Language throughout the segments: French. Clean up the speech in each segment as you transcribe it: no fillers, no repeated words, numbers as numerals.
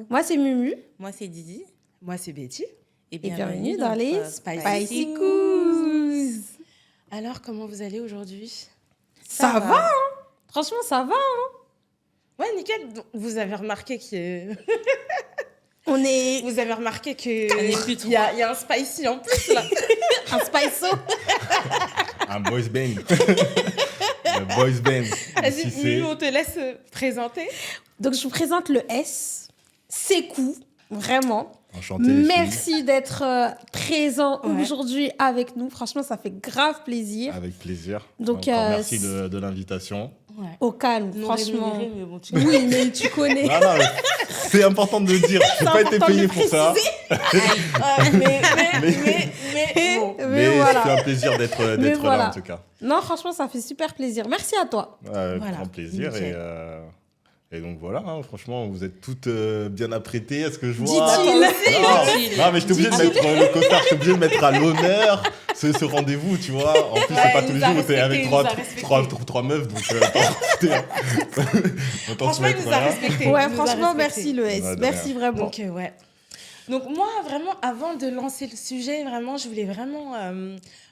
Moi, c'est Mumu. Moi, c'est Didi. Moi, c'est Betty. Et bienvenue dans les Spicy Coos. Alors, comment vous allez aujourd'hui? Ça va, hein? Franchement, ça va, hein? Ouais, nickel. Vous avez remarqué On est... Vous avez remarqué qu'il y a un spicy en plus, là. Un spiso. Un boys band. Le boys band. Vas-y, Mumu, on te laisse présenter. Donc, je vous présente le S. Sekou, vraiment. Enchanté. Merci d'être présent aujourd'hui avec nous. Franchement, ça fait grave plaisir. Avec plaisir. Donc, merci de l'invitation. Ouais. Au calme, non franchement. Mais bon, oui, mais tu connais. Non, c'est important de le dire. Je n'ai pas été payé pour ça. Mais voilà. c'est un plaisir d'être là, en tout cas. Non, franchement, ça fait super plaisir. Merci à toi. Grand plaisir. Et donc voilà, hein, franchement, vous êtes toutes bien apprêtées. Est-ce que je vois Non, mais je suis obligé de mettre le costard, je suis obligé de mettre à l'honneur ce rendez-vous, tu vois. En plus, c'est pas tous les jours où tu es avec trois meufs, donc franchement, il nous a respecté. Ouais, franchement, merci le S. Merci vraiment. Donc moi, vraiment, avant de lancer le sujet, vraiment, je voulais vraiment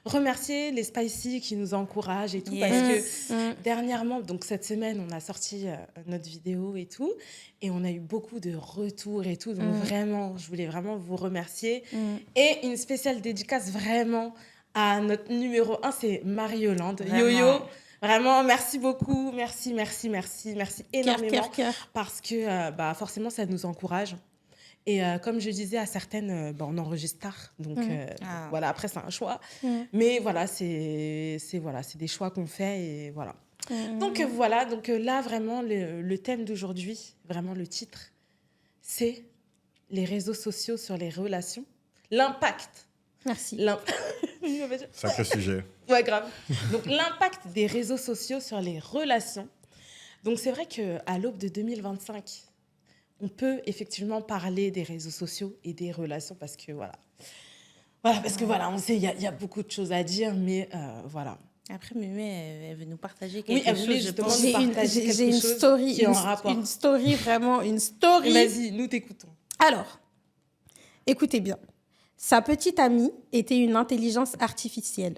remercier les Spicy qui nous encouragent et tout. Parce que dernièrement, donc cette semaine, on a sorti notre vidéo et tout. Et on a eu beaucoup de retours et tout. Donc vraiment, je voulais vraiment vous remercier. Et une spéciale dédicace vraiment à notre numéro 1, c'est Marie-Yolande. Yo-yo. Vraiment, merci beaucoup. Merci énormément. Cœur. Parce que forcément, ça nous encourage. Et comme je disais à certaines, on enregistre tard. Donc voilà, après, c'est un choix. Mais voilà, c'est des choix qu'on fait. Et voilà. Donc voilà, là, vraiment, le thème d'aujourd'hui, vraiment le titre, c'est les réseaux sociaux sur les relations. L'impact. Merci. Sacré sujet. Ouais, grave. Donc, l'impact des réseaux sociaux sur les relations. Donc, c'est vrai qu'à l'aube de 2025, on peut effectivement parler des réseaux sociaux et des relations parce que on sait, il y a beaucoup de choses à dire, mais voilà. Après, Mumu, elle veut nous partager quelque chose. Oui, elle voulait justement nous partager quelque une chose story, qui est en rapport. Une story, vraiment, une story. Vas-y, nous t'écoutons. Alors, écoutez bien. Sa petite amie était une intelligence artificielle.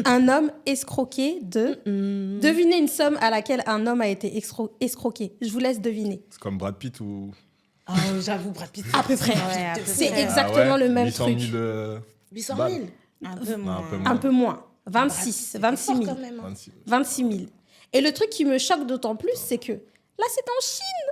Un homme escroqué Devinez une somme à laquelle un homme a été escroqué. Je vous laisse deviner. C'est comme Brad Pitt ou... Oh, j'avoue, Brad Pitt. À peu près. C'est exactement le même 800 truc. 800 000 Un peu moins. 26 000. 26 000. Et le truc qui me choque d'autant plus, c'est que là, c'est en Chine.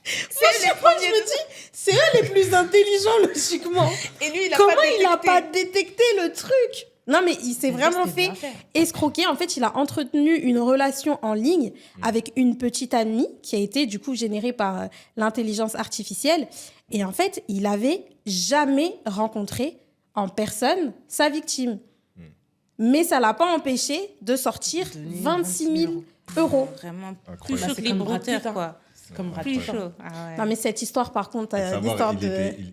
Je me dis, c'est eux les plus intelligents, logiquement. Et lui, comment il n'a pas détecté le truc? Non, mais il s'est vraiment fait escroquer. En fait, il a entretenu une relation en ligne avec une petite amie qui a été, du coup, générée par l'intelligence artificielle. Et en fait, il n'avait jamais rencontré en personne sa victime. Mais ça ne l'a pas empêché de sortir 26 000 euros. Vraiment plus chaud que les brouteurs, quoi. Comme plus chaud. Non, mais cette histoire, par contre,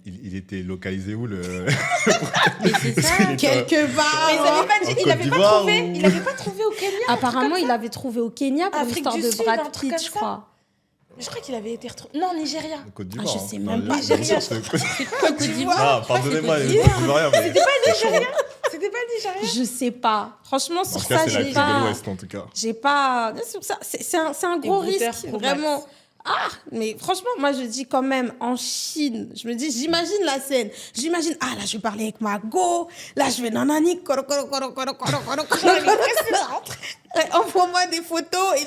il était localisé où le... Mais c'est ça. Quelque part. Mais il n'avait pas trouvé au Kenya. Apparemment, il avait trouvé au Kenya pour l'histoire de Brad Pitt, je crois. Je crois qu'il avait été retrouvé. Non, Nigeria. Côte d'Ivoire. Je sais même pas. Nigeria. Côte d'Ivoire. Pardonnez-moi, C'était pas Nigeria. Je sais pas. Franchement, sur ça, j'ai pas. C'est de l'Ouest, en tout cas. J'ai pas. Sur ça, c'est un gros risque, vraiment. Mais franchement, moi, je dis quand même, en Chine, je me dis, j'imagine la scène. J'imagine, là, je vais parler avec ma go. Là, je vais nanani, envoie-moi des photos. Et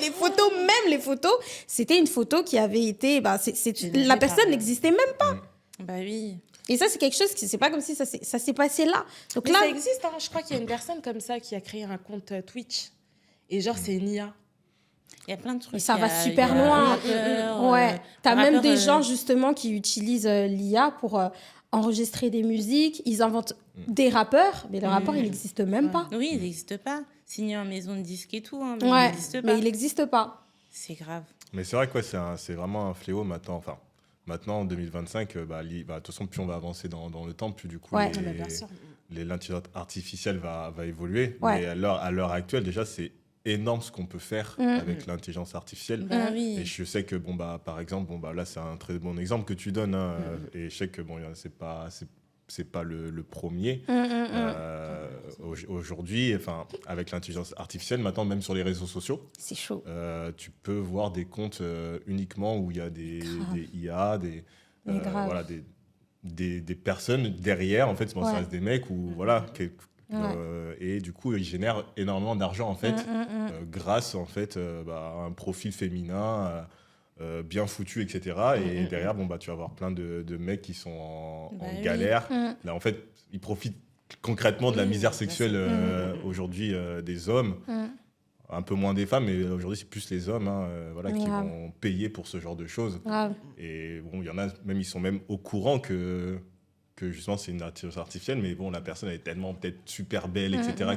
les photos, c'était une photo qui avait été... la personne n'existait même pas. Bah oui. Et ça, c'est quelque chose qui... C'est pas comme si ça s'est passé là. Donc, là, ça existe, hein. Je crois qu'il y a une personne comme ça qui a créé un compte Twitch. Et genre, c'est une IA. Il y a plein de trucs. Et ça va super loin. T'as même des gens, justement, qui utilisent l'IA pour enregistrer des musiques. Ils inventent des rappeurs, mais le rappeur, il n'existe même pas. Oui, il n'existe pas. Signé en maison de disque et tout, mais Ouais, il n'existe pas. mais il n'existe pas. C'est grave. Mais c'est vrai que c'est vraiment un fléau maintenant. Enfin, maintenant, en 2025, de toute façon, plus on va avancer dans le temps, plus du coup, Ouais. Bien sûr. l'intelligence artificielle va évoluer. Ouais. Mais à l'heure actuelle, déjà, c'est énorme ce qu'on peut faire avec l'intelligence artificielle. Bah oui. Et je sais que, par exemple, là, c'est un très bon exemple que tu donnes. Hein, et je sais que, c'est pas le premier. Aujourd'hui, avec l'intelligence artificielle, maintenant, même sur les réseaux sociaux, C'est chaud. tu peux voir des comptes uniquement où il y a des IA, Mais grave. voilà, des personnes derrière, en fait, ça reste des mecs ou voilà, et du coup, ils génèrent énormément d'argent, en fait, grâce, en fait, à un profil féminin bien foutu, etc. Et derrière, tu vas avoir plein de mecs qui sont en galère. Là, en fait, ils profitent concrètement de la misère sexuelle aujourd'hui des hommes. Un peu moins des femmes, mais aujourd'hui, c'est plus les hommes qui vont payer pour ce genre de choses. Et bon, il y en a, même ils sont même au courant que justement, c'est une intelligence artificielle, mais bon, la personne elle est tellement peut-être super belle, etc.,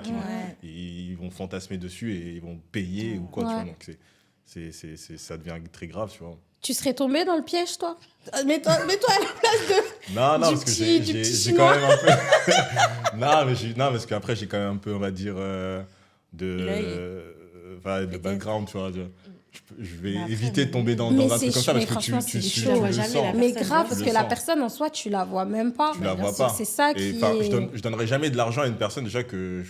ils vont fantasmer dessus et ils vont payer ou quoi, tu vois. Donc, ça devient très grave, tu vois. Tu serais tombé dans le piège, toi? Mets-toi à la place de... Non, du parce que petit j'ai quand même un peu... non, parce qu'après, j'ai quand même un peu, on va dire, de background, tu vois. Je vais éviter de tomber dans un truc comme ça, parce que tu le sens. Mais grave, parce que la personne en soi, tu la vois même pas. Tu la vois pas. C'est ça qui est... Je donnerai jamais de l'argent à une personne déjà que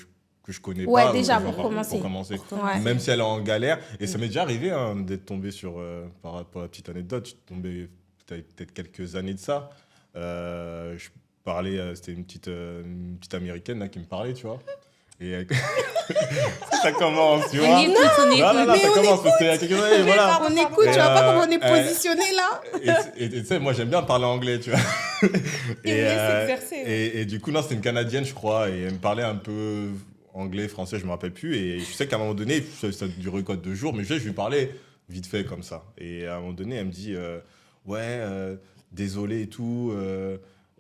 je connais pas. Ouais, déjà, pour commencer. Ouais. Même si elle est en galère. Et ça m'est déjà arrivé d'être tombé sur... pour la petite anecdote, je suis tombé peut-être quelques années de ça. Je parlais... C'était une petite américaine là, qui me parlait, tu vois. Et ça commence, tu vois. On écoute. Ça commence parce qu'il y a quelques années, voilà. On écoute, tu vois pas comment on est positionné là. Et tu sais, moi j'aime bien parler anglais, tu vois. s'exercer. Et du coup, non, c'était une Canadienne, je crois, et elle me parlait un peu anglais, français, je me rappelle plus. Et je sais qu'à un moment donné, ça a duré quoi, 2 jours, mais je lui parlais vite fait comme ça. Et à un moment donné, elle me dit, désolé et tout.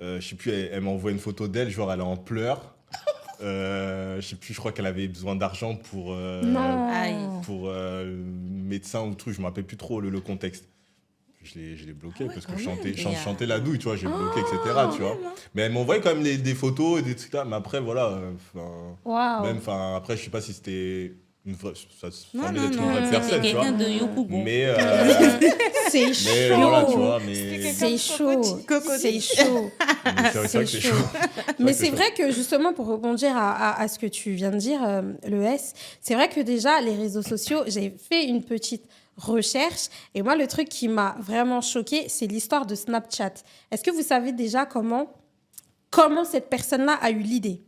Je sais plus, elle m'envoie une photo d'elle, genre elle est en pleurs. Je sais plus, je crois qu'elle avait besoin d'argent pour médecin ou truc, je me rappelle plus trop le contexte. Je l'ai bloqué parce que je chantais la douille, tu vois, j'ai bloqué, etc. Tu vois. Mais elle m'envoyait quand même des photos et des trucs là, mais après voilà, après je sais pas si c'était une vraie, ça semblait être une vraie personne, tu vois. De Yopougon. Mais c'est chaud. Mais voilà, tu vois, mais c'est chaud. C'est chaud. C'est chaud. Mais c'est vrai que justement, pour rebondir à ce que tu viens de dire, le S, c'est vrai que déjà, les réseaux sociaux, j'ai fait une petite recherche et moi, le truc qui m'a vraiment choquée, c'est l'histoire de Snapchat. Est-ce que vous savez déjà comment cette personne-là a eu l'idée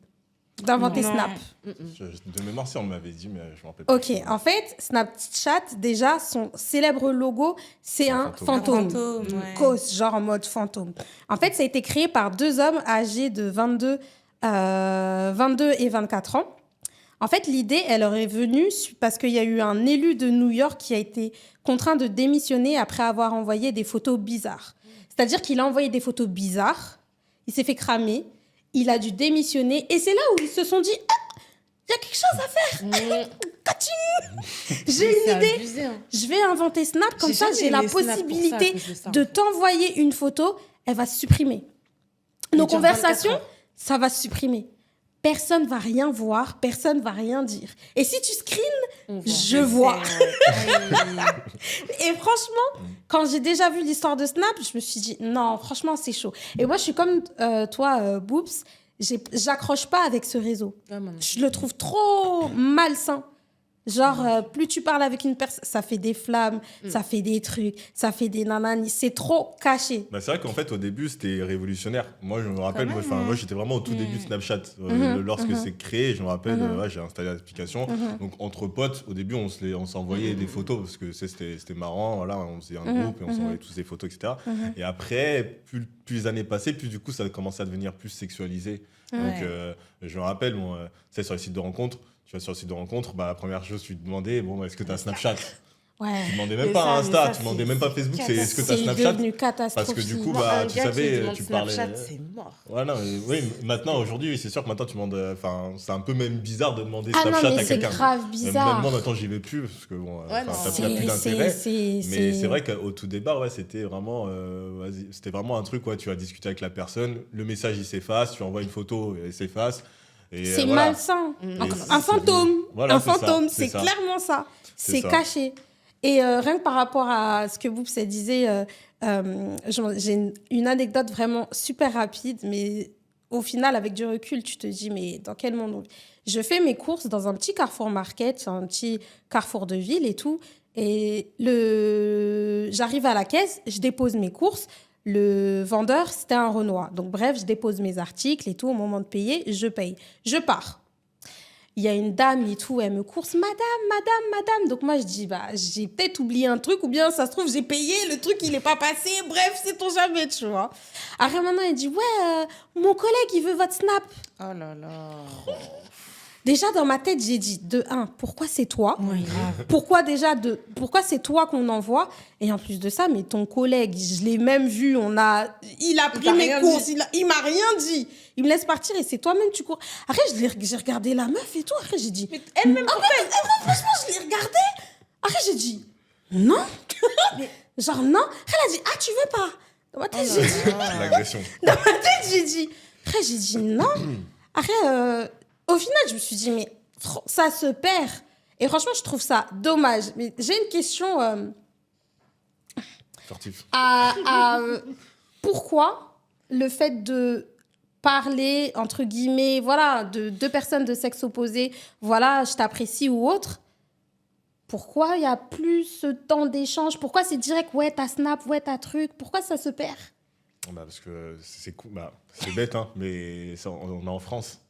d'inventer Snap? De mémoire, si on m'avait dit, mais je m'en rappelle pas. Ok, en fait, Snapchat, déjà, son célèbre logo, c'est un fantôme. Cause, genre en mode fantôme. En fait, ça a été créé par 2 hommes âgés de 22 et 24 ans. En fait, l'idée, elle aurait venue parce qu'il y a eu un élu de New York qui a été contraint de démissionner après avoir envoyé des photos bizarres. C'est-à-dire qu'il a envoyé des photos bizarres, il s'est fait cramer, il a dû démissionner. Et c'est là où ils se sont dit, il y a quelque chose à faire. J'ai une idée. Abusé, hein. Je vais inventer Snap. Comme ça, j'ai la possibilité de t'envoyer une photo. Elle va se supprimer. Nos conversations, ça va se supprimer. Personne va rien voir. Personne va rien dire. Et si tu screens, je vois. Et franchement, quand j'ai déjà vu l'histoire de Snap, je me suis dit, non, franchement, c'est chaud. Et moi, je suis comme toi, Boops. J'accroche pas avec ce réseau. Je le trouve trop malsain. Genre, plus tu parles avec une personne, ça fait des flammes, ça fait des trucs, ça fait des nananis. C'est trop caché. Bah, c'est vrai qu'en fait, au début, c'était révolutionnaire. Moi, je me rappelle, moi, j'étais vraiment au tout début de Snapchat. Lorsque c'est créé, je me rappelle, j'ai installé l'application. Donc, entre potes, au début, on s'envoyait des photos parce que c'était marrant. Voilà, on faisait un groupe et on s'envoyait tous des photos, etc. Et après, plus les années passaient, plus du coup, ça commençait à devenir plus sexualisé. Donc, je me rappelle, sur les sites de rencontres, tu vas sur le site de rencontre, la première chose, tu te demandais, est-ce que tu as Snapchat? Ouais. Tu demandais même Mais pas ça, Insta, mais ça, tu demandais même pas Facebook, c'est est-ce que t'as C'est Snapchat? devenu catastrophique. Parce que du coup, Moi, un tu gars qui savais, demande tu parlais. Snapchat, c'est mort. Ouais, non, mais oui, maintenant, aujourd'hui, c'est sûr que maintenant, tu demandes. Enfin, c'est un peu même bizarre de demander Ah non, Snapchat mais à c'est quelqu'un. grave Même bizarre. moi, maintenant, j'y vais plus, parce que bon, Ouais, non. ça n'a plus d'intérêt. Mais c'est c'est vrai qu'au tout départ, ouais, c'était vraiment, c'était vraiment un truc, ouais, tu vas discuter avec la personne, le message, il s'efface, tu envoies une photo, il s'efface. Et, c'est voilà. malsain. Et Un fantôme. Voilà, un c'est ça, fantôme, c'est c'est ça. clairement ça. C'est C'est ça. caché. Et rien que par rapport à ce que Boops disait, j'ai une anecdote vraiment super rapide, mais au final, avec du recul, tu te dis, mais dans quel monde on vit? Je fais mes courses dans un petit Carrefour Market, un petit carrefour de ville et tout. Et j'arrive à la caisse, je dépose mes courses. Le vendeur, c'était un Renoir. Donc bref, je dépose mes articles et tout. Au moment de payer, je paye. Je pars. Il y a une dame et tout, elle me course, madame. Donc moi, je dis, bah, j'ai peut-être oublié un truc ou bien ça se trouve, j'ai payé, le truc, il n'est pas passé. Bref, c'est ton jamais, tu vois. Après, maintenant, elle dit, ouais, mon collègue, il veut votre snap. Oh là là. Déjà, dans ma tête, j'ai dit, de un, pourquoi c'est toi? Oui, grave. Pourquoi c'est toi qu'on envoie? Et en plus de ça, mais ton collègue, je l'ai même vu, il a pris t'a mes rien courses, il m'a rien dit. Il me laisse partir et c'est toi-même, tu cours. Après, j'ai regardé la meuf et tout. Après, j'ai dit, Mais elle-même, franchement, je l'ai regardé. Après, j'ai dit, non. Genre, non. Après, elle a dit, ah, tu veux pas? Dans ma tête, j'ai dit, L'agression. dans ma tête, j'ai dit. Après, j'ai dit non. Après, au final, je me suis dit, mais ça se perd. Et franchement, je trouve ça dommage. Mais j'ai une question Furtif. pourquoi le fait de parler, entre guillemets, voilà, de deux personnes de sexe opposé, voilà, je t'apprécie ou autre, pourquoi il n'y a plus ce temps d'échange? Pourquoi c'est direct, ouais, ta snap, ouais, ta truc? Pourquoi ça se perd? Bah, parce que c'est cool. Bah, c'est bête, hein, mais on est en France.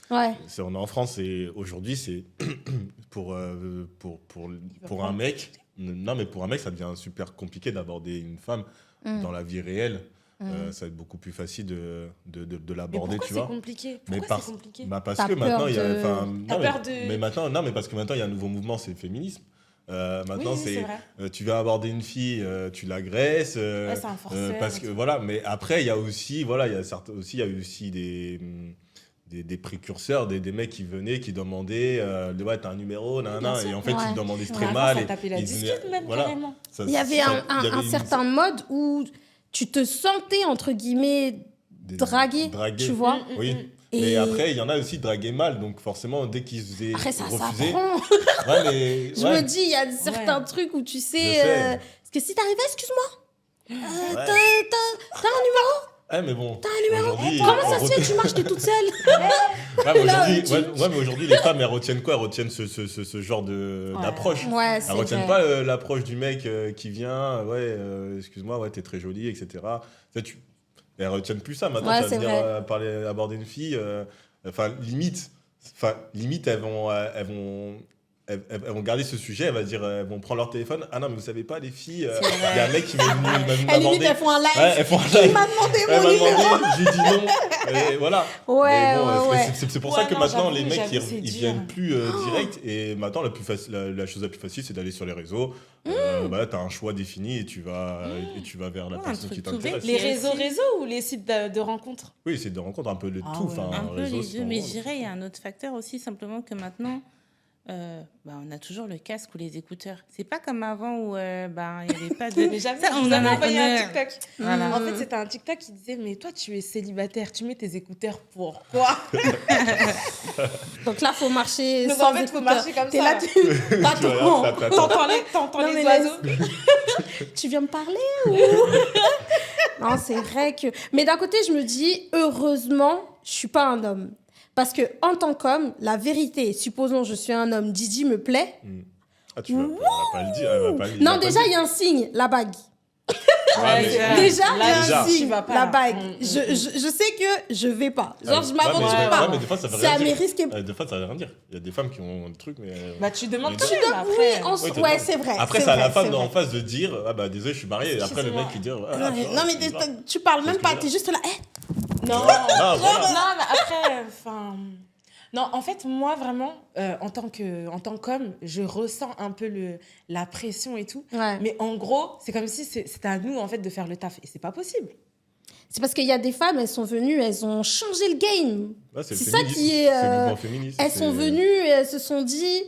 Ouais. On est en France et aujourd'hui, c'est pour un mec. Non, mais pour un mec, ça devient super compliqué d'aborder une femme dans la vie réelle. Ça va être beaucoup plus facile de l'aborder, tu vois. c'est compliqué? Mais Pourquoi c'est compliqué? parce T'as que peur maintenant, il y a. de- enfin, T'as non, peur mais de- maintenant, non, mais parce que maintenant, il y a un nouveau mouvement, c'est le féminisme. Maintenant, Oui, c'est c'est tu vas aborder une fille, tu l'agresses. Ouais, c'est un forceur. Parce que voilà, mais après, il y a aussi, voilà, il y a eu aussi des précurseurs, des mecs qui venaient, qui demandaient, ouais, t'as un numéro, Bien sûr. et en fait, Ouais. ils demandaient très Avant, mal. ça tapait la discute même, carrément. Il y avait un certain mode où tu te sentais, entre guillemets, dragué, tu vois. Oui. Et Mais après, il y en a aussi dragué mal, donc forcément, dès qu'ils se faisaient après, ça refuser. s'apprend. Ouais, mais, Je me dis, il y a certains trucs où tu sais... sais. Parce que si t'arrivais, excuse-moi, Ouais. t'as un numéro? Ouais, mais bon. T'as un numéro? aujourd'hui, Comment ça se fait? Tu marches, t'es toute seule. Ouais, mais Là, aujourd'hui, mais aujourd'hui, les femmes, elles retiennent quoi? Elles retiennent ce genre d'approche. Ouais, c'est Elles retiennent vrai. pas l'approche du mec qui vient, ouais, excuse-moi, ouais, t'es très jolie, etc. Ça, elles retiennent plus ça. Maintenant, Ouais, tu vas c'est venir vrai. aborder une fille, limite, elles vont garder ce sujet, elles vont prendre leur téléphone. Ah non, mais vous savez pas, les filles, il y a un mec qui m'a venu Limite, m'aborder. elles font un live. Ouais, elles font un Il live. m'a demandé Elle mon m'a numéro. demandé, j'ai dit non. Et voilà. Ouais, Mais bon, ouais. c'est pour Ouais, ça que non, maintenant, j'avoue, les mecs, j'avoue, c'est ils dur. viennent plus direct. Et maintenant, la chose la plus facile, c'est d'aller sur les réseaux. Voilà, tu as un choix défini et tu vas vers la Ouais, un personne truc qui tout t'intéresse. bête. Les réseaux ou les sites de rencontres? Oui, c'est de rencontres un peu de Ah tout. ouais. Enfin, Un peu réseau, les c'est deux, mais vraiment- je dirais il y a un autre facteur aussi, simplement que maintenant, on a toujours le casque ou les écouteurs. C'est pas comme avant où il n'y avait pas de... Mais jamais, Ça, on en avait a- envoyé on un a- TikTok. Voilà. En fait, c'était un TikTok qui disait, mais toi, tu es célibataire, tu mets tes écouteurs pour quoi? Donc là, faut marcher Donc, sans en fait, faut écouteurs. marcher comme T'es ça. là, t'attends. T'entends Non, les mais oiseaux? Tu viens me parler ou... Non, c'est vrai que... Mais d'un côté, je me dis, heureusement, je suis pas un homme. Parce que en tant qu'homme, la vérité, supposons je suis un homme, Didi me plaît. Ah, elle va pas le dire. Elle va pas le- Non, elle va déjà, pas il y a un signe, la bague. Ouais, déjà. Déjà, il y a Déjà. un signe, Tu vas pas la là. bague. Je sais que je vais pas. Genre, je m'aventure ouais, pas. mais des fois, ça veut C'est rien à mes dire. risques et... Des fois, ça veut rien dire. Il y a des femmes qui ont le truc, mais. Bah, tu demandes Mais quand tu même après. Oui, Oui, t'as ouais, raison. c'est vrai. Après, c'est c'est à la vrai, femme c'est en vrai. face de dire, ah bah désolé, je suis marié. Et après, le mec, il dit, ah, tu vois, Non, mais tu vois. tu parles même pas, Excuse-moi. t'es juste là. Non. Ah, voilà. Non, mais après, enfin... Non, en fait, moi, vraiment, en tant qu'homme, je ressens un peu la pression et tout. Ouais. Mais en gros, c'est comme si c'était à nous, en fait, de faire le taf. Et c'est pas possible. C'est parce qu'il y a des femmes, elles sont venues, elles ont changé le game. Ouais, c'est C'est le ça féminisme. qui est, C'est le mouvement féministe. Elles sont venues et elles se sont dit,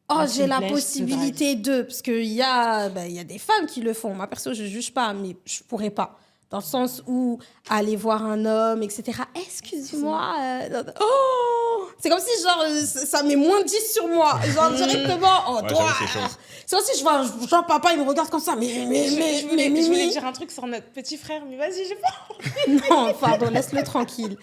oh, Ah, j'ai s'il te la plaît, possibilité de... Parce qu'il y a, y a des femmes qui le font. Moi, perso, je juge pas, mais je pourrais pas. Dans le sens où aller voir un homme, etc. Excuse-moi. Oh, c'est comme si, genre, ça met moins 10 sur moi. Genre, directement, oh, Ouais, toi. j'avoue, c'est chaud. C'est aussi, je vois, genre, papa, il me regarde comme ça. Mais Je voulais Mimi. dire un truc sur notre petit frère, mais vas-y, j'ai pas. Non, pardon, laisse-le tranquille.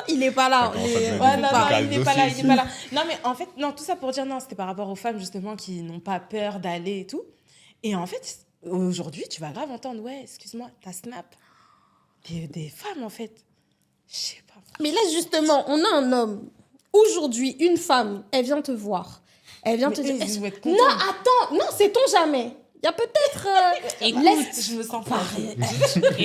Il est pas là. Ça commence à devenir Ouais, des non, vocales il n'est pas là, il d'office. n'est pas là. Non, mais en fait, non, tout ça pour dire, non, c'était par rapport aux femmes, justement, qui n'ont pas peur d'aller et tout. Et en fait, aujourd'hui, tu vas grave entendre, ouais, excuse-moi, ta snap. Des femmes, en fait. Je sais pas. Mais là, justement, on a un homme. Aujourd'hui, une femme, elle vient te voir. Elle vient te dire... ils vont être Non, contents. attends, non, sait-on jamais. Il y a peut-être... Écoute, Je me sens pas.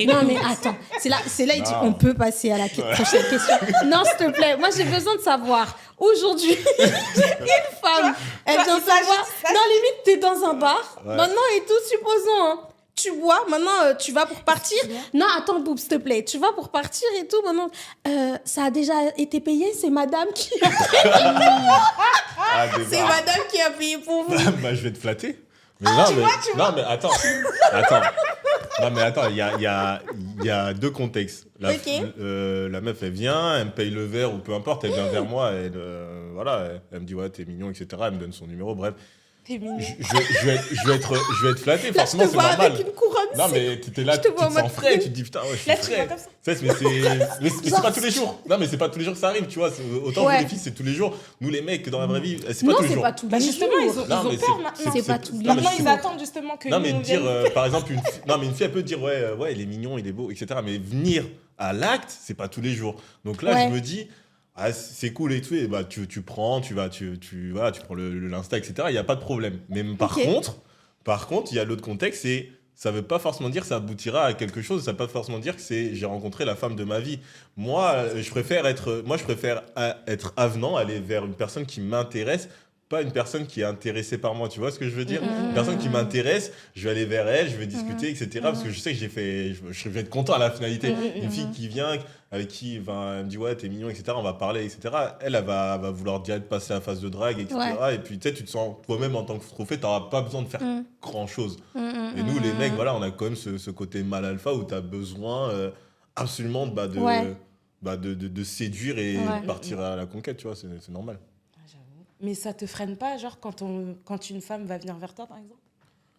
Non, mais attends. C'est là, il dit, Non. on peut passer à la prochaine question. Non, s'il te plaît, moi, j'ai besoin de savoir. Aujourd'hui, une femme, elle vient te voir. Non, limite, t'es dans un bar. Ouais. Maintenant, et tout, supposons, hein. Tu bois, maintenant, tu vas pour partir. Non, attends, Boub, s'il te plaît. Tu vas pour partir et tout. Maintenant, ça a déjà été payé. C'est madame qui a Ah, des C'est barres. madame qui a payé pour vous. Bah, je vais te flatter. Mais non, mais attends. Non, mais attends, il y a deux contextes. Ok. La meuf, elle vient, elle me paye le verre ou peu importe, elle vient vers moi, voilà, elle me dit, ouais, t'es mignon, etc. Elle me donne son numéro, bref. T'es mignon. Je vais être flatté, Là, je forcément, te c'est vois normal. avec une couronne. Non, mais t'étais là, Je te tu te vois en mode sens frais, tu te dis, putain, ouais, je suis Là, tu vois frais. comme ça. Mais c'est pas tous les jours. Non, mais c'est pas tous les jours que ça arrive, tu vois. Autant Ouais. vous, les filles, c'est tous les jours. Nous, les mecs, dans la vraie vie, c'est pas Non, tous les c'est jours. pas tous Bah, les justement, jours. ils ont Non, mais peur maintenant. C'est pas tous les non, mais Maintenant, je- ils attendent justement que Non, nous, mais on dire, vienne. par exemple, non, mais une fille, elle peut dire, ouais, il est mignon, il est beau, etc. Mais venir à l'acte, c'est pas tous les jours. Donc là, Ouais. je me dis, ah, c'est cool et tout, et bah, tu prends, voilà, tu prends l'Insta, etc. Il n'y a pas de problème. Mais Ok. par contre, il y a l'autre contexte, c'est, ça veut pas forcément dire que ça aboutira à quelque chose, ça veut pas forcément dire que j'ai rencontré la femme de ma vie. Moi, je préfère être avenant, aller vers une personne qui m'intéresse, pas une personne qui est intéressée par moi, tu vois ce que je veux dire? Une personne qui m'intéresse, je vais aller vers elle, je vais discuter, etc. Parce que je sais que je vais être content à la finalité. Une fille qui vient, avec qui elle me dit ouais, t'es mignon, etc. On va parler, etc. Elle va vouloir direct passer à la phase de drague, etc. Ouais. Et puis tu sais, tu te sens toi-même en tant que trophée, t'auras pas besoin de faire grand-chose. Et nous, les mecs, voilà, on a quand même ce côté mal alpha où t'as besoin absolument de séduire et Ouais. de partir à la conquête, tu vois, c'est normal. Mais ça te freine pas, genre, quand une femme va venir vers toi, par exemple?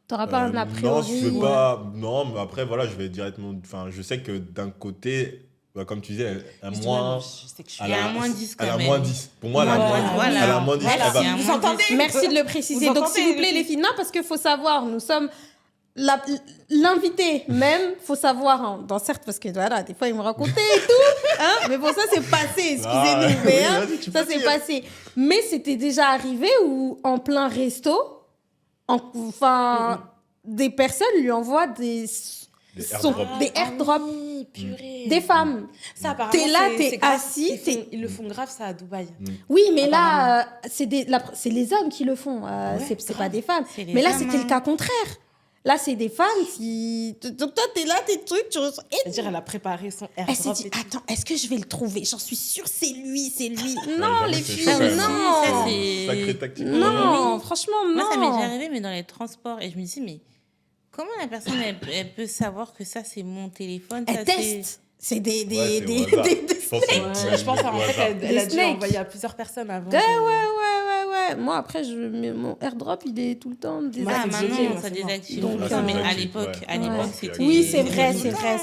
T'auras pas un a Non, priori. je veux pas. Non, mais après, voilà, je vais directement. Enfin, je sais que d'un côté, bah, comme tu disais, elle a moins. Je sais que je suis. Il y a un moins 10 quand Elle a même. moins 10. Pour moi, elle a Voilà. moins 10. Voilà. Elle a moins 10. Voilà. Elle va- Il y a un Vous moins entendez? 10. Merci de le préciser. Vous Donc, entendez, s'il vous plaît, les les filles, non, parce qu'il faut savoir, nous sommes l'invité même, faut savoir, hein, certes, parce que voilà, des fois, il me racontait et tout, hein, mais bon, ça, c'est passé, excusez-nous, Ah, mais oui, hein, vas-y, tu ça, peux c'est dire. passé. Mais c'était déjà arrivé où, en plein resto, des personnes lui envoient des airdrops. des airdrops, Oui, purée. des femmes. Ça, apparemment, T'es là, c'est t'es grave. assis, Ils le font grave, ça, à Dubaï. Oui, mais là, c'est les hommes qui le font, c'est pas des femmes. C'est les Mais là, femmes, c'était hein. le cas contraire. Là, c'est des femmes qui... Donc toi, t'es là, tes trucs, tu reçois... Et C'est-à-dire, elle a préparé son elle s'est airdrop. dit, et tout. attends, est-ce que je vais le trouver? J'en suis sûre, c'est lui. Non, j'avoue, les c'est filles, chaud, quand même. non. Ça, c'est- Sacrée tactique. Non, franchement, non. Moi, ça m'est déjà arrivé, mais dans les transports. Et je me dis, mais comment la personne, elle peut savoir que ça, c'est mon téléphone? Elle ça, c'est- teste. C'est des Ouais, c'est au hasard. Je pense que Ouais, je pense qu'en fait, elle a Des dû snakes. envoyer à plusieurs personnes avant. Ouais. Moi, après, mon airdrop, il est tout le temps Ouais, désactivé. Ah, c'est maintenant, désactivé, ça c'est désactive. bon. Donc, Non, mais à désactive, l'époque, ouais. à l'époque, Ouais. c'était... Oui, c'est tout vrai, le temps.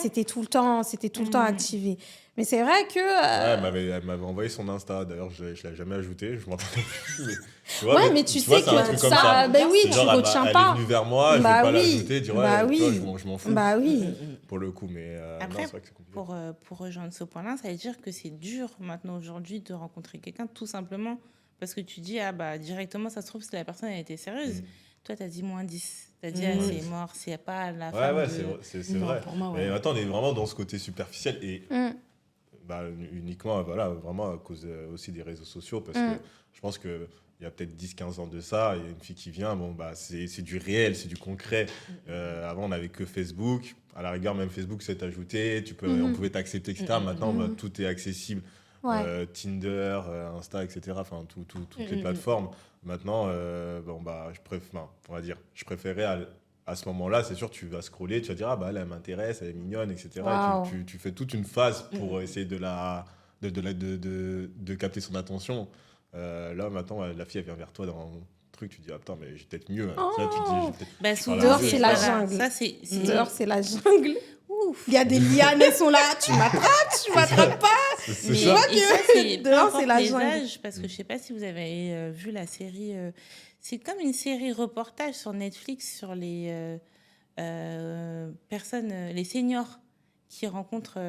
c'était tout le temps activé. Mais c'est vrai que... Ouais, elle m'avait envoyé son Insta. D'ailleurs, je l'ai jamais ajouté. Je m'entendais plus. Mais, tu vois, Ouais, mais tu vois, sais c'est un que truc comme ça... Ben oui, C'est tu genre, retiens elle pas. est venue vers moi, je Bah vais pas oui. l'ajouter, dire ouais, Bah tu vois, oui. je m'en fous. Bah oui. Pour le coup, mais non, Après, c'est vrai que c'est compliqué. pour rejoindre ce point-là, ça veut dire que c'est dur maintenant aujourd'hui de rencontrer quelqu'un tout simplement parce que tu dis, ah bah directement, ça se trouve, si la personne elle était sérieuse. Toi, t'as dit moins 10. T'as dit, ah, c'est mort, c'est pas la femme Ouais, de... c'est Non, vrai. pour moi, ouais. Mais attends, on est vraiment dans ce côté superficiel et Uniquement, voilà, vraiment à cause aussi des réseaux sociaux, parce que je pense que il y a peut-être 10-15 ans de ça, il y a une fille qui vient, c'est du réel, c'est du concret. Avant, on n'avait que Facebook. À la rigueur, même Facebook s'est ajouté, on pouvait t'accepter, etc. Maintenant, tout est accessible. Ouais. Tinder, Insta, etc. Enfin, toutes les plateformes. Maintenant, on va dire, je préférais à ce moment-là, c'est sûr, tu vas scroller, tu vas dire, elle m'intéresse, elle est mignonne, etc. Wow. Et tu fais toute une phase pour essayer de capter son attention. Là, maintenant, la fille, elle vient vers toi dans un truc, tu dis, putain, mais j'ai peut-être mieux. Oh. Ça, tu te dis, j'ai peut-être- Dehors, c'est la jungle. Ça, c'est... Dehors, c'est la jungle. Ouf. Il y a des lianes, elles sont là. Tu m'attrapes pas. C'est Mais ça. et ça, c'est peu Dehors, importe c'est la les jungle. âges, parce que je sais pas si vous avez vu la série. C'est comme une série reportage sur Netflix sur les personnes, les seniors qui rencontrent.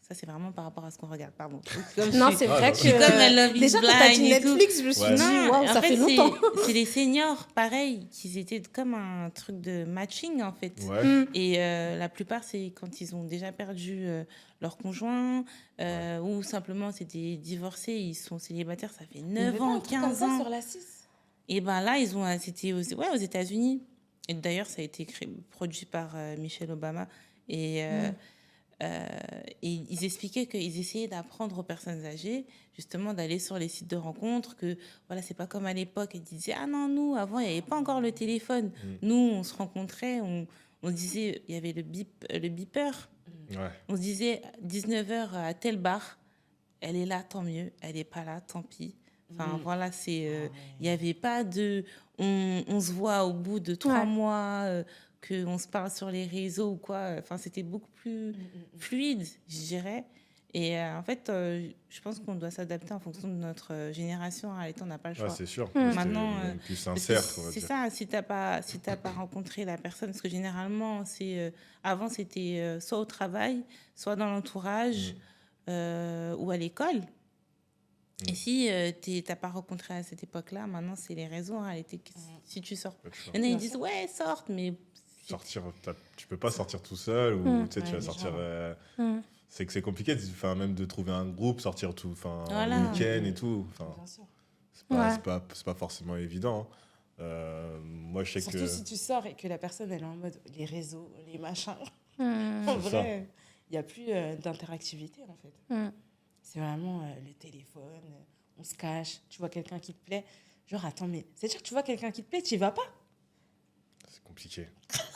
Ça, c'est vraiment par rapport à ce qu'on regarde, pardon. Non, c'est vrai que. suis comme la Love is Déjà, quand t'as dit Blind et tout. Netflix, je me suis Ouais. dit, Non, waouh, en ça fait longtemps. c'est les seniors, pareil, qui étaient comme un truc de matching, en fait. Ouais. Et la plupart, c'est quand ils ont déjà perdu leur conjoint ou simplement c'était divorcés, ils sont célibataires, ça fait 9 ans, 15 ans. sur la 6. Et ben là, c'était aux États-Unis. Et d'ailleurs, ça a été produit par Michelle Obama. Et ils expliquaient qu'ils essayaient d'apprendre aux personnes âgées, justement, d'aller sur les sites de rencontres, que voilà, c'est pas comme à l'époque. Ils disaient, ah non, nous, avant, il n'y avait pas encore le téléphone. Nous, on se rencontrait, on disait, il y avait le beeper. Ouais. On se disait, 19h à tel bar, elle est là, tant mieux. Elle n'est pas là, tant pis. Enfin, voilà, il n'y avait pas de... On se voit au bout de 3 mois, qu'on se parle sur les réseaux ou quoi. Enfin, c'était beaucoup plus fluide, je dirais. Et en fait, je pense qu'on doit s'adapter en fonction de notre génération. En réalité, on n'a pas le choix. Ouais, c'est sûr. Maintenant, C'était plus sincère. c'est ça, si tu n'as pas rencontré la personne, parce que généralement, avant, c'était soit au travail, soit dans l'entourage ou à l'école. Et si tu n'as pas rencontré à cette époque-là, maintenant, c'est les réseaux, en réalité. Si tu sors. Il y en a, ils disent, ouais, sorte, mais... Sortir, tu peux pas sortir tout seul, ou tu sais, tu vas sortir... C'est que c'est compliqué, même de trouver un groupe, sortir Voilà. le week-end et tout. Bien sûr. C'est pas forcément évident. Moi, je sais Surtout que... si tu sors et que la personne, elle est en mode les réseaux, les machins. En C'est vrai, il n'y a plus d'interactivité, en fait. C'est vraiment le téléphone, on se cache, tu vois quelqu'un qui te plaît. Genre, attends, mais c'est-à-dire que tu vois quelqu'un qui te plaît, tu n'y vas pas? C'est compliqué.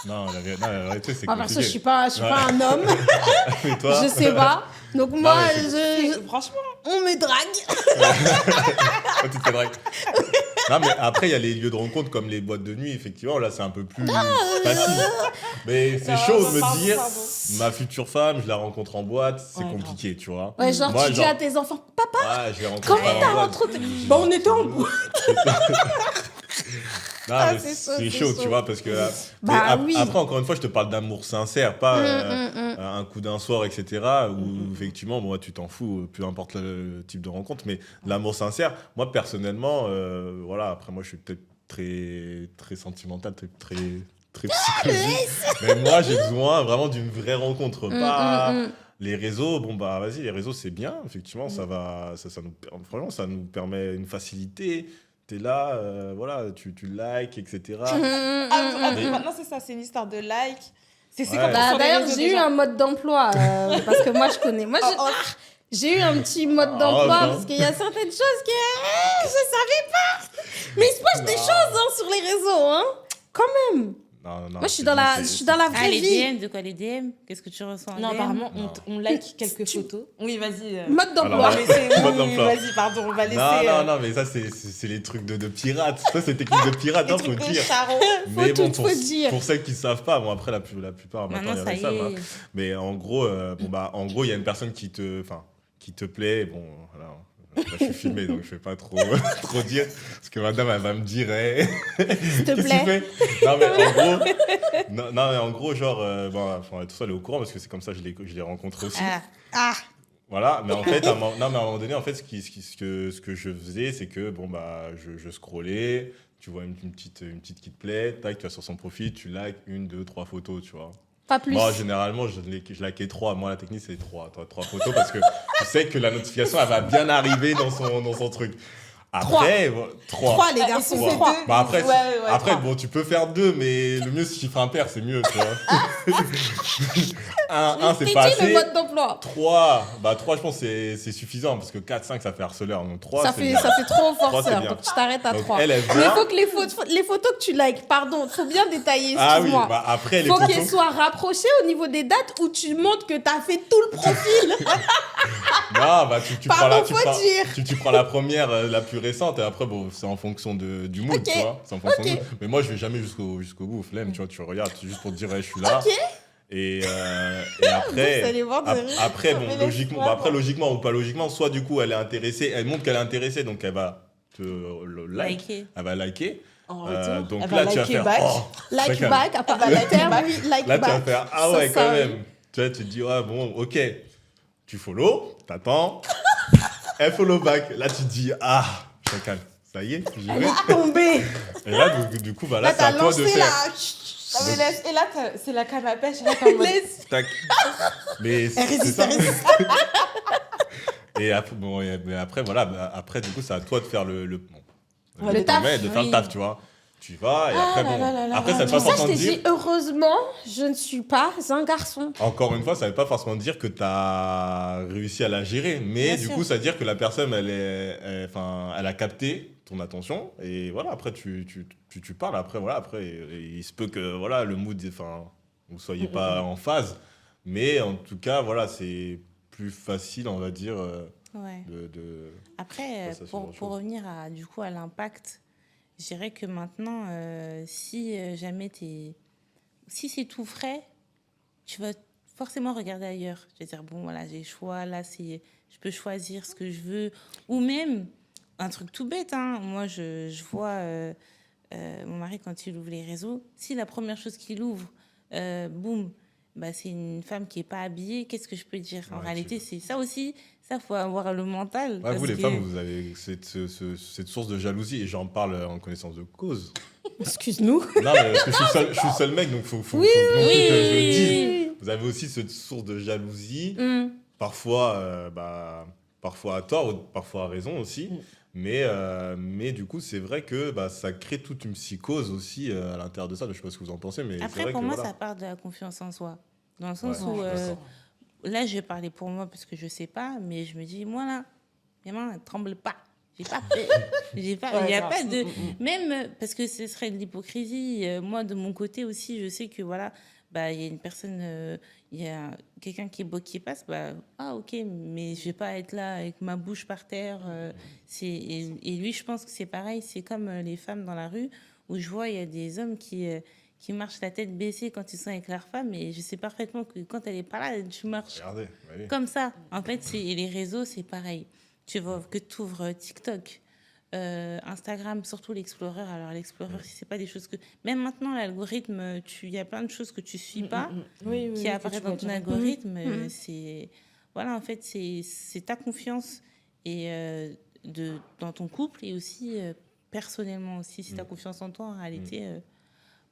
Non, la vérité, c'est Ah, compliqué. perso, je suis pas un homme. Et toi? Je sais pas. Donc, moi, Franchement, on me drague. Toi, tu te fais drague. Non, mais après, il y a les lieux de rencontre comme les boîtes de nuit, effectivement. Là, c'est un peu plus facile. Mais c'est chaud de me dire, ma future femme, je la rencontre en boîte, c'est compliqué, tu vois. Ouais, genre, Moi, tu dis à tes enfants, papa, ouais, je les rencontre comment t'as en boîte. rencontré? Bah, on était en boîte. Non, mais c'est chaud, tu vois, parce que... Bah, oui. Après, encore une fois, je te parle d'amour sincère, pas un coup d'un soir, etc., où effectivement, moi, tu t'en fous, peu importe le type de rencontre, mais l'amour sincère, moi, personnellement, voilà, après, moi, je suis peut-être très, très sentimental, très psychologique, mais moi, j'ai besoin vraiment d'une vraie rencontre, pas... Les réseaux, vas-y, les réseaux, c'est bien, effectivement, franchement, ça nous permet une facilité. T'es là, voilà, tu likes, etc. maintenant, c'est ça, c'est une histoire de like. C'est comme sur les D'ailleurs, réseaux j'ai eu déjà. un mode d'emploi, parce que moi, je connais. Moi, j'ai eu un petit mode d'emploi, parce qu'il y a certaines choses que je savais pas. Mais il se passe des choses sur les réseaux, hein, quand même. Non, Moi, je suis dans la vraie les vie. DM, de quoi les DM? Qu'est-ce que tu reçois en Non, DM? apparemment, on like quelques photos. Oui, vas-y. Mode d'emploi. Alors, mode d'emploi. Vas-y, pardon, on va laisser... Non, mais ça, c'est les trucs de pirates. Ça, c'est technique de pirate, hein, faut trucs de dire. charron. Mais bon, faut dire. pour ceux qui ne savent pas, bon, après, la plupart, maintenant, Maintenant, il y ça en a y qui savent. est. Hein. Mais en gros, il y a une personne qui te plaît. Bon, voilà. Là, je suis filmé, donc je ne vais pas trop dire. Parce que madame, elle va me dire, hey, S'il te qu'est-ce que tu plaît. fais? Non, mais en gros, genre, tout ça, elle est au courant parce que c'est comme ça que je l'ai rencontré aussi. Voilà, mais en fait, à un moment donné, en fait, ce que je faisais, c'est que, je scrollais, tu vois une petite qui te plaît, tac, tu vas sur son profil, tu likes 1, 2, 3 photos, tu vois. Pas plus. Moi, généralement, je likais 3. Moi, la technique, c'est 3 photos parce que je sais que la notification, elle va bien arriver dans son truc. Après, 3. 3, les garçons, Ouais. 3. Bah après, Ouais, après 3. bon, tu peux faire 2, mais le mieux, si chiffre impair, c'est mieux, tu vois. 1, c'est pas C'est le assez. mode d'emploi. 3, je pense que c'est suffisant parce que 4, 5, ça fait harceleur. Donc 3, Ça c'est fait bien. trop 3, c'est forceur, bien. donc tu t'arrêtes à Donc, 3. elle Mais vient. il faut que les photos que tu likes, pardon, faut bien détailler, Ah oui, excuse-moi. bah après, les Faut photos. qu'elles soient rapprochées au niveau des dates où tu montres que t'as fait tout le profil. Non, bah tu prends Pardon, tu faut prends, dire. tu prends la première, la plus récente, et après, bon, c'est en fonction du mood, Ok, tu vois. C'est en fonction ok. du mood. Mais moi, je vais jamais jusqu'au bout, flemme, tu vois, tu regardes, c'est juste pour te dire, ouais, je suis là. Ok. Et après, Vous allez voir de rire. après, bon, Mais logiquement ou pas logiquement, soit du coup, elle est intéressée, elle montre qu'elle est intéressée, donc elle va te Liker. elle va liker. En retour, Donc elle là, va tu vas liker faire, back. Like c'est back, à part Elle va le terme, like oui, like là, tu vas back. faire, ah So ouais, quand sorry. même. Tu vois, tu te dis, ouais, bon, ok, tu follow, t'attends, elle follow back. Là, tu te dis, ah, je suis calme, ça y est, j'y Elle vais. est tombée. Et là, du coup, bah, là, Là, c'est à t'as toi de lancé faire. la... Non, mais et là, c'est la canne à pêche. Là, t'es en mode... Laisse. Tac. Mais c'est résiste, ça. elle résiste. Et après, bon, mais après, voilà, bah, après, du coup, c'est à toi de faire le Ouais, le taf, de faire le oui. taf, tu vois. Tu vas, et après, bon. Après, ça veut C'est pas pour ça que je forcément t'ai dire. dit, heureusement, je ne suis pas un garçon. Encore une fois, ça ne veut pas forcément dire que tu as réussi à la gérer, mais Bien du sûr. coup, ça veut dire que la personne, elle a capté ton attention, et voilà, après, tu parles, après, voilà, après, et il se peut que, voilà, le mood, enfin, vous soyez pas en phase, mais en tout cas, voilà, c'est plus facile, on va dire, Ouais. de... Après, Ça, c'est autre pour chose. revenir du coup, à l'impact, je dirais que maintenant, si jamais si c'est tout frais, tu vas forcément regarder ailleurs. Je vais dire, bon, voilà, j'ai le choix, là, je peux choisir ce que je veux. Ou même, un truc tout bête, hein. Moi, je vois mon mari, quand il ouvre les réseaux, si la première chose qu'il ouvre, boum, bah, c'est une femme qui n'est pas habillée, qu'est-ce que je peux dire? En Ouais, réalité, c'est ça aussi. Ça, faut avoir le mental. Ouais, parce vous, les que- femmes, vous avez cette source de jalousie, et j'en parle en connaissance de cause. Excuse-nous. Non, mais parce que je suis le seul mec, donc faut non plus que je le dise. Vous avez aussi cette source de jalousie, parfois, parfois à tort, ou parfois à raison aussi. Mais du coup, c'est vrai que ça crée toute une psychose aussi à l'intérieur de ça. Je sais pas ce que vous en pensez, mais c'est Après, vrai pour que moi, voilà. ça part de la confiance en soi. Dans le sens Ouais, où, je suis d'accord. là, je vais parler pour moi parce que je sais pas, mais je me dis, moi, là, mes mains ne tremblent pas. J'ai pas peur. Il n'y a pas de... Même parce que ce serait de l'hypocrisie. Moi, de mon côté aussi, je sais que, voilà, il y a une personne, il y a quelqu'un qui est beau qui passe, ok, mais je vais pas être là avec ma bouche par terre. Et lui, je pense que c'est pareil. C'est comme les femmes dans la rue où je vois, il y a des hommes qui marchent la tête baissée quand ils sont avec leur femme, et je sais parfaitement que quand elle est pas là, tu marches Regardez, oui. comme ça. En fait, et les réseaux, c'est pareil. Tu vois que tu ouvres TikTok, Instagram, surtout l'Explorer. Alors, l'Explorer, si c'est pas des choses que... Même maintenant, l'algorithme, il y a plein de choses que tu suis pas qui apparaissent dans ton algorithme. C'est... Voilà, en fait, c'est ta confiance et, dans ton couple, et aussi personnellement aussi, si tu as confiance en toi, en réalité...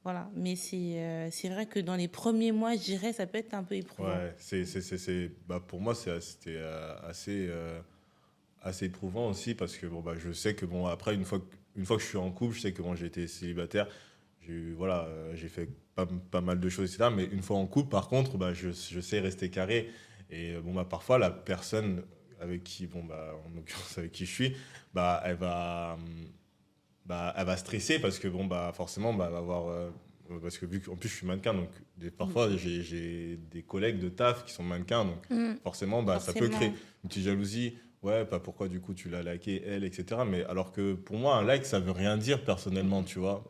Voilà, mais c'est vrai que dans les premiers mois, je dirais, ça peut être un peu éprouvant. Ouais, pour moi, c'était assez éprouvant aussi parce que je sais que après, une fois que je suis en couple, je sais que j'ai été célibataire, j'ai fait pas mal de choses, etc. Mais une fois en couple, par contre, je sais rester carré. Et parfois, la personne avec qui, en l'occurrence avec qui je suis, elle va stresser parce que forcément elle va avoir parce que vu qu'en plus je suis mannequin, donc parfois j'ai des collègues de taf qui sont mannequins, donc forcément ça peut créer une petite jalousie. Ouais, pourquoi du coup tu l'as liké elle, etc. Mais alors que pour moi un like ça veut rien dire personnellement, tu vois.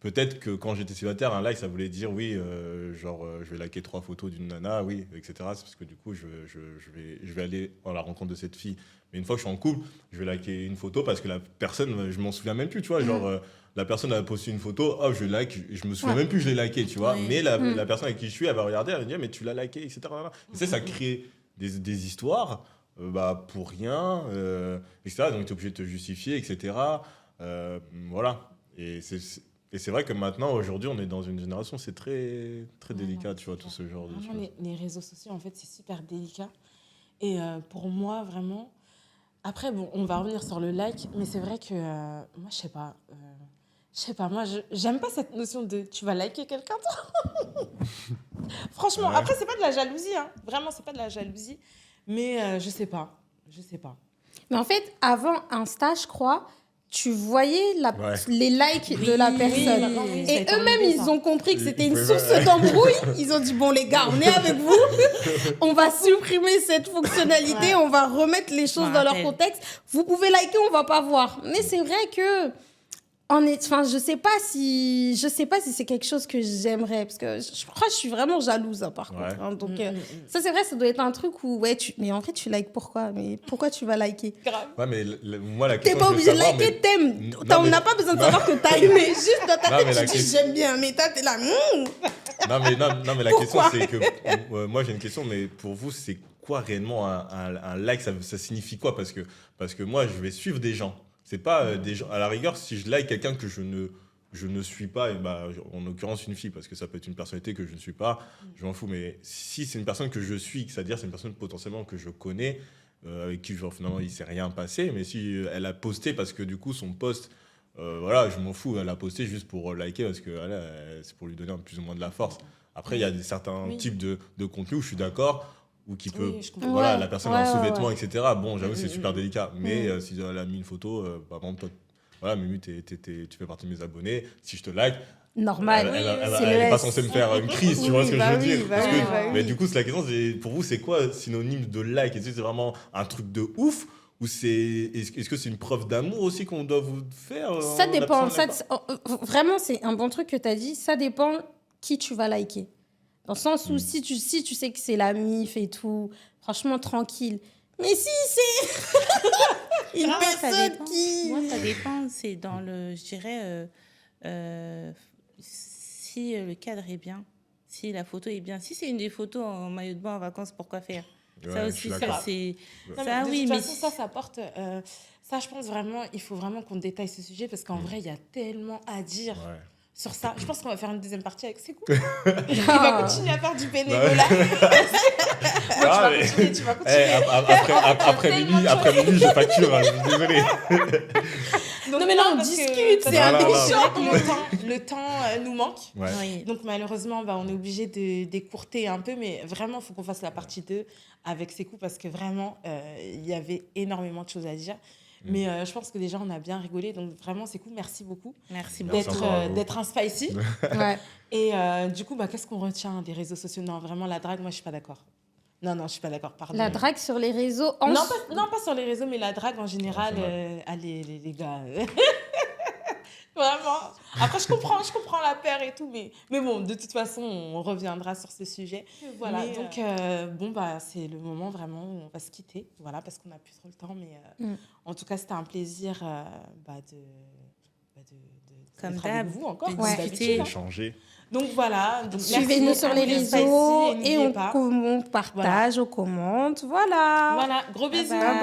Peut-être que quand j'étais célibataire, un like ça voulait dire oui, je vais liker 3 photos d'une nana, oui, etc. C'est parce que du coup je vais aller à la rencontre de cette fille. Mais une fois que je suis en couple, je vais liker une photo parce que la personne, je m'en souviens même plus, tu vois. Genre, la personne a posté une photo, je like, je me souviens même plus que je l'ai liké, tu vois. Oui. Mais la personne avec qui je suis, elle va regarder, elle va dire, mais tu l'as liké, etc. Et ça crée des histoires pour rien, etc. Donc tu es obligé de te justifier, etc. Voilà. Et Et c'est vrai que maintenant, aujourd'hui, on est dans une génération, c'est très, très délicat, tu vois, tout ce genre de Vraiment, choses. les réseaux sociaux, en fait, c'est super délicat. Et pour moi, vraiment... Après, bon, on va revenir sur le like, mais c'est vrai que moi, je sais pas. Moi, j'aime pas cette notion de tu vas liker quelqu'un, toi. Franchement, Ouais. après, c'est pas de la jalousie, hein. Vraiment, c'est pas de la jalousie. Mais je sais pas. Mais en fait, avant Insta, je crois, tu voyais Ouais. les likes de la personne. oui, ça a Et été eux-mêmes, enlevé, ils ça. ont compris que c'était une Ouais, source ouais. d'embrouille. Ils ont dit, bon, les gars, on est avec vous. On va supprimer cette fonctionnalité. Ouais. On va remettre les choses dans leur rappelle. contexte. Vous pouvez liker, on va pas voir. Mais c'est vrai que... Enfin, je sais pas si c'est quelque chose que j'aimerais, parce que je crois que je suis vraiment jalouse, hein, par Ouais. contre. Hein. Donc, ça, c'est vrai, ça doit être un truc où, ouais, mais en fait, tu likes pourquoi? Mais pourquoi tu vas liker? Grave. Ouais, mais moi, la T'es question pas que je veux obligé de savoir, liker, t'aimes. Non, On mais- n'a pas besoin de savoir que t'as aimé. Juste dans ta Non, tête, mais la tu dis question- j'aime bien. Mais toi, t'es là. Non, mais la question, Pourquoi c'est que... moi, j'ai une question, mais pour vous, c'est quoi réellement un like? Ça signifie quoi? Parce que moi, je vais suivre des gens. C'est pas des gens... À la rigueur, si je like quelqu'un que je ne suis pas, et bah, en l'occurrence une fille, parce que ça peut être une personnalité que je ne suis pas, je m'en fous. Mais si c'est une personne que je suis, c'est-à-dire c'est une personne potentiellement que je connais, avec qui genre, finalement il ne s'est rien passé, mais si elle a posté parce que du coup son post, voilà, je m'en fous, elle a posté juste pour liker parce que voilà, c'est pour lui donner plus ou moins de la force. Après, il y a certains types de contenus où je suis d'accord, ou qui peut, Oui, je comprends. voilà, Ouais, la personne ouais, est en ouais, sous-vêtements, ouais. etc. Bon, j'avoue, c'est super délicat. Mais si elle a mis une photo, par exemple, toi, voilà, Mimi, tu fais partie de mes abonnés. Si je te like, Normal. elle n'est pas censée me faire une crise, tu vois ce que je veux dire. Parce que- mais du coup, la question, c'est pour vous, c'est quoi synonyme de like? Est-ce que c'est vraiment un truc de ouf? Ou est-ce que c'est une preuve d'amour aussi qu'on doit vous faire? Ça dépend. personne Vraiment, c'est un bon truc que tu as dit. Ça dépend qui tu vas liker. Dans le sens où si tu sais que c'est la mif et tout, franchement, tranquille. Mais si c'est une Ah, ça personne dépend. qui... Moi, ça dépend. C'est dans le, je dirais, si le cadre est bien, si la photo est bien. Si c'est une des photos en maillot de bain en vacances, pourquoi faire? Ouais, Ça je suis aussi, d'accord. ça c'est... Non, Ça, mais oui, de toute mais façon, ça porte... ça, je pense vraiment, il faut vraiment qu'on détaille ce sujet parce qu'en vrai, il y a tellement à dire Ouais. sur ça. Je pense qu'on va faire une deuxième partie avec Sekou. Ah. Il va continuer à faire du bénévolat. Ah, Moi, mais- tu vas continuer. Après minuit, je facture, hein, je suis désolé. Donc, Non, mais là, on parce que- discute, parce c'est que un c'est vrai échange. que le temps nous manque. Ouais. oui. Donc malheureusement, on est obligé d'écourter un peu, mais vraiment, il faut qu'on fasse la partie 2 avec Sekou parce que vraiment, il y avait énormément de choses à dire. Mais je pense que déjà, on a bien rigolé. Donc vraiment, Sekou, merci beaucoup Merci Merci beaucoup. encore à vous. d'être un spicy. Ouais. Et du coup, qu'est-ce qu'on retient des réseaux sociaux? Non, vraiment, la drague, moi, je suis pas d'accord. Non, je suis pas d'accord, pardon. La drague sur les réseaux... Non, pas sur les réseaux, mais la drague en général. Ouais, c'est vrai. Allez, les gars. Vraiment. Après, je comprends la peur et tout, mais bon, de toute façon, on reviendra sur ce sujet. Voilà, Mais, donc, c'est le moment vraiment où on va se quitter, voilà, parce qu'on n'a plus trop le temps, mais en tout cas, c'était un plaisir Comme d'être d'hab, avec vous encore, de comme discuter. d'habitude, hein. Échanger. Donc voilà. Donc, Suivez-nous merci, sur les Amir Spicy, réseaux et n'oubliez pas. on partage, on commente. Voilà. Voilà, gros bisous. Bye bye.